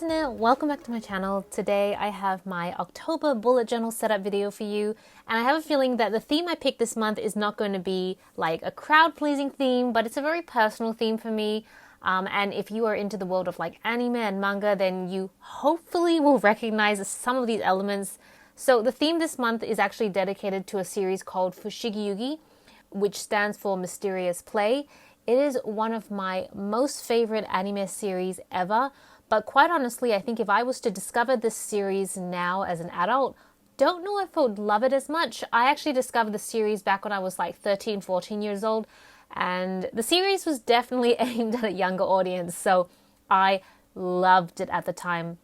internet, welcome back to my channel. Today I have my October bullet journal setup video for you, and I have a feeling that the theme I picked this month is not going to be like a crowd-pleasing theme, but it's a very personal theme for me. And if you are into the world of like anime and manga, then you hopefully will recognize some of these elements. So the theme this month is actually dedicated to a series called Fushigi Yuugi, which stands for Mysterious Play. It is one of my most favorite anime series ever, but quite honestly, I think if I was to discover this series now as an adult, don't know if I would love it as much. I actually discovered the series back when I was like 13, 14 years old, and the series was definitely aimed at a younger audience, so I loved it at the time.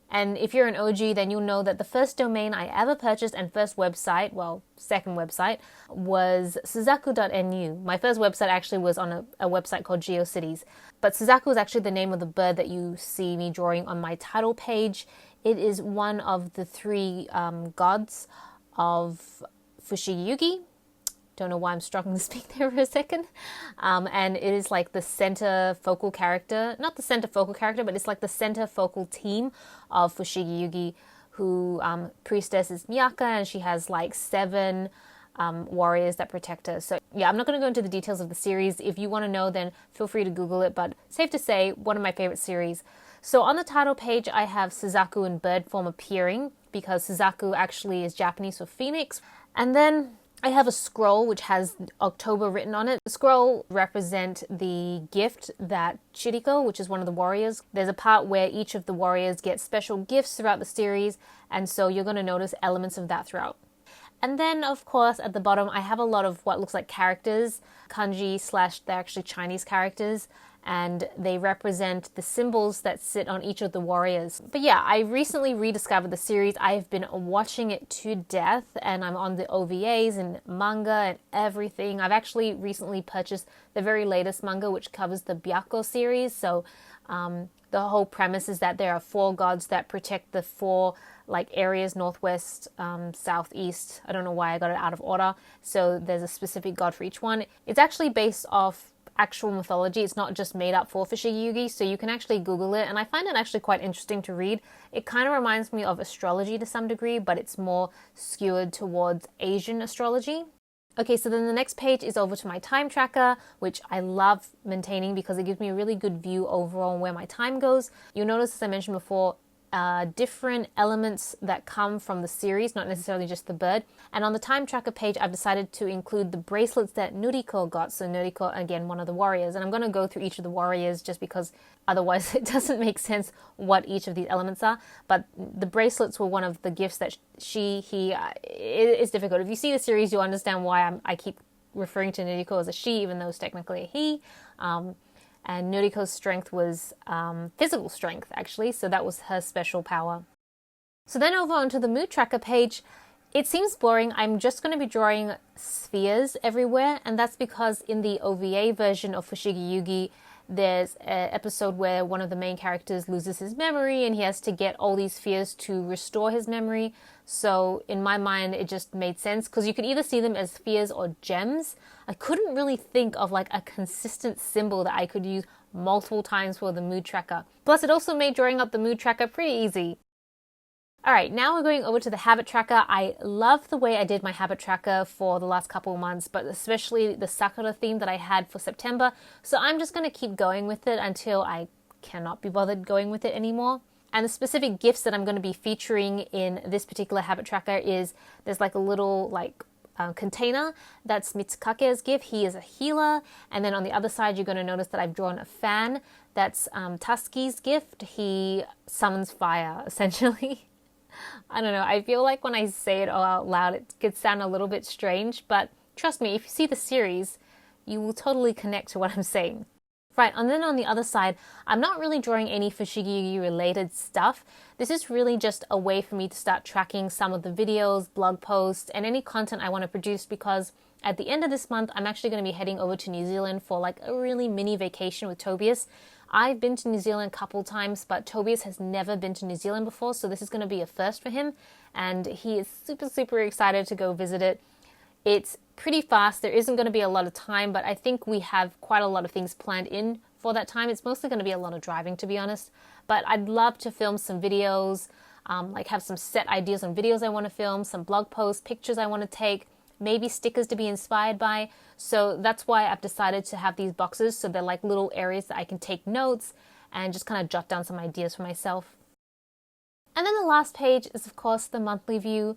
And if you're an OG, then you'll know that the first domain I ever purchased and first website, well, second website, was suzaku.nu. My first website actually was on a website called GeoCities. But Suzaku is actually the name of the bird that you see me drawing on my title page. It is one of the three gods of Fushigi Yuugi. Don't know why I'm struggling to speak there for a second. And it is like the center focal character, not the center focal character, but it's like the center focal team of Fushigi Yuugi, who priestess is Miyaka, and she has like 7 warriors that protect her. So yeah, I'm not going to go into the details of the series. If you want to know, then feel free to Google it, but safe to say, one of my favorite series. So on the title page, I have Suzaku in bird form appearing, because Suzaku actually is Japanese for phoenix. And then I have a scroll which has October written on it. The scroll represents the gift that Chiriko, which is one of the warriors, there's a part where each of the warriors get special gifts throughout the series, and so you're going to notice elements of that throughout. And then, of course, at the bottom, I have a lot of what looks like characters, kanji / they're actually Chinese characters, and they represent the symbols that sit on each of the warriors. But yeah, I recently rediscovered the series. I've been watching it to death, and I'm on the OVAs and manga and everything. I've actually recently purchased the very latest manga, which covers the Byakko series. So the whole premise is that there are 4 gods that protect the 4 like areas, northwest, southeast. I don't know why I got it out of order. So there's a specific god for each one. It's actually based off actual mythology. It's not just made up for Fushigi Yuugi, so you can actually Google it, and I find it actually quite interesting to read. It kind of reminds me of astrology to some degree, but it's more skewed towards Asian astrology. Okay, so then the next page is over to my time tracker, which I love maintaining because it gives me a really good view overall on where my time goes. You'll notice, as I mentioned before, different elements that come from the series, not necessarily just the bird. And on the time tracker page, I've decided to include the bracelets that Noriko got. So Noriko, again, one of the warriors. And I'm going to go through each of the warriors just because otherwise it doesn't make sense what each of these elements are. But the bracelets were one of the gifts that it's difficult. If you see the series, you'll understand why I keep referring to Noriko as a she, even though it's technically a he. And Noriko's strength was physical strength, actually, so that was her special power. So then over onto the mood tracker page, it seems boring. I'm just going to be drawing spheres everywhere, and that's because in the OVA version of Fushigi Yuugi, there's an episode where one of the main characters loses his memory, and he has to get all these spheres to restore his memory. So in my mind, it just made sense, because you could either see them as spheres or gems. I couldn't really think of like a consistent symbol that I could use multiple times for the mood tracker. Plus, it also made drawing up the mood tracker pretty easy. Alright, now we're going over to the habit tracker. I love the way I did my habit tracker for the last couple of months, but especially the Sakura theme that I had for September. So I'm just going to keep going with it until I cannot be bothered going with it anymore. And the specific gifts that I'm going to be featuring in this particular habit tracker is there's like a little container. That's Mitsukake's gift. He is a healer. And then on the other side, you're going to notice that I've drawn a fan. That's Tusky's gift. He summons fire, essentially. I don't know. I feel like when I say it all out loud, it could sound a little bit strange. But trust me, if you see the series, you will totally connect to what I'm saying. Right, and then on the other side, I'm not really drawing any Fushigi Yuugi related stuff. This is really just a way for me to start tracking some of the videos, blog posts, and any content I want to produce, because at the end of this month, I'm actually going to be heading over to New Zealand for like a really mini vacation with Tobias. I've been to New Zealand a couple times, but Tobias has never been to New Zealand before, so this is going to be a first for him, and he is super, super excited to go visit it. It's pretty fast. There isn't going to be a lot of time, but I think we have quite a lot of things planned in for that time. It's mostly going to be a lot of driving, to be honest, but I'd love to film some videos, like have some set ideas on videos I want to film, some blog posts, pictures I want to take, maybe stickers to be inspired by. So that's why I've decided to have these boxes, so they're like little areas that I can take notes and just kind of jot down some ideas for myself. And then the last page is, of course, the monthly view.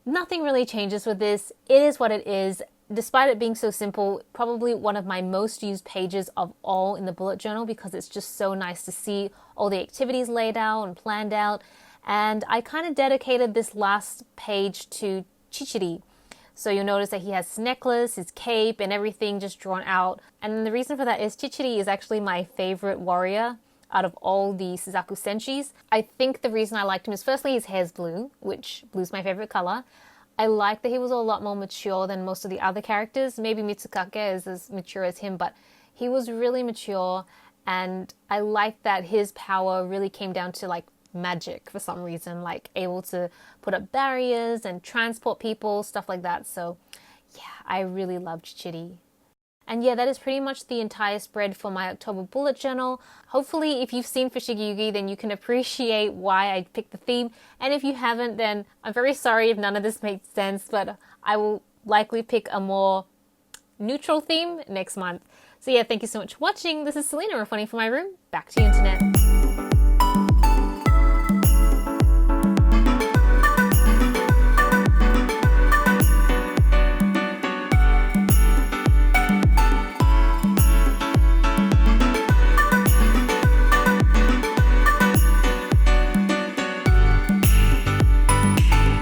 Nothing really changes with this. It is what it is. Despite it being so simple, probably one of my most used pages of all in the bullet journal, because it's just so nice to see all the activities laid out and planned out. And I kind of dedicated this last page to Chichiri. So you'll notice that he has his necklace, his cape, and everything just drawn out. And the reason for that is Chichiri is actually my favorite warrior out of all the Suzaku Senshis. I think the reason I liked him is firstly his hair's blue, which blue's my favorite color. I like that he was a lot more mature than most of the other characters. Maybe Mitsukake is as mature as him, but he was really mature, and I like that his power really came down to like magic for some reason, like able to put up barriers and transport people, stuff like that. So yeah, I really loved Chichiri. And yeah, that is pretty much the entire spread for my October bullet journal. Hopefully, if you've seen Fushigi Yuugi, then you can appreciate why I picked the theme. And if you haven't, then I'm very sorry if none of this makes sense, but I will likely pick a more neutral theme next month. So yeah, thank you so much for watching. This is Celina reporting from my room. Back to you, internet.